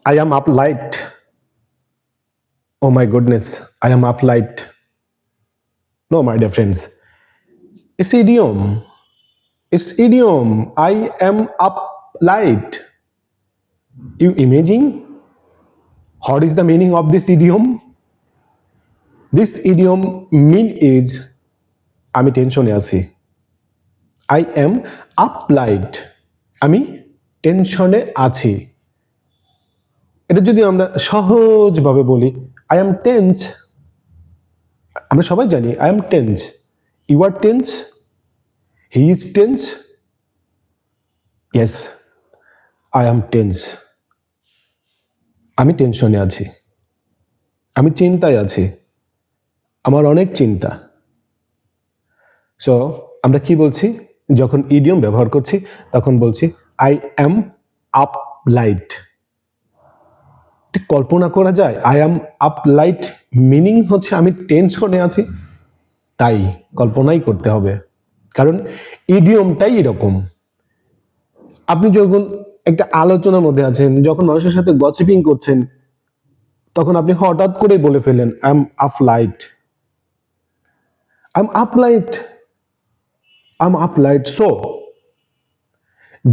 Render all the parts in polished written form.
I am up late. Oh my goodness, I am up late. No, my dear friends, it's idiom. It's idiom. I am up late. You imagine what is the meaning of this idiom? This idiom mean is আমি টেনশনে আছি। I am up late. আমি টেনশনে আছি। এটা যদি আমরা সহজভাবে বলি I am tense. আমরা সবাই জানি I am tense. You are tense. He is tense. Yes, I am tense. আমি টেনশনে আছি। আমি চিন্তায় আছি। আমার অনেক চিন্তা। সো আমরা কি বলছি যখন ইডিয়ম ব্যবহার করছি তখন বলছি আই অ্যাম আপ লাইট। কল্পনা করা যায় I am up light meaning হচ্ছে আমি টেনশনে আছি, তাই কল্পনাই করতে হবে, কারণ ইডিয়মটাই এরকম। আপনি যখন একটা আলোচনার মধ্যে আছেন, যখন মানুষের সাথে গসিপিং করছেন, তখন আপনি হঠাৎ করে বলে ফেলেন I am up light, I am up light, I am up light. So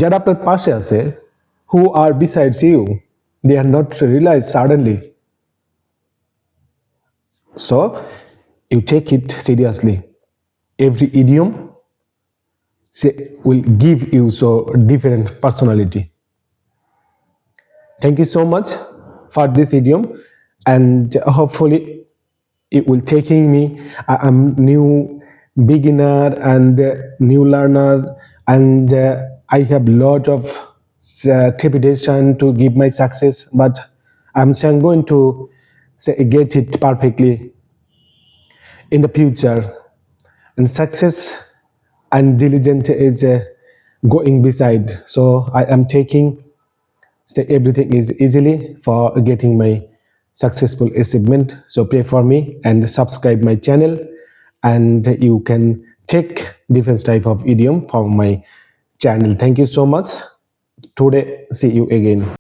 যারা আপনার পাশে আছে, who are besides you, they are not realized suddenly. So you take it seriously. Every idiom will give you so different personality. Thank you so much for this idiom, and hopefully it will taking me. I'm new beginner and new learner, and I have lot of trepidation to give my success, but I'm sure I'm going to get it perfectly in the future. And success and diligence is going beside. So I am taking everything is easily for getting my successful achievement. So pray for me and subscribe my channel, and you can take different type of idiom from my channel. Thank you so much. Today, see you again.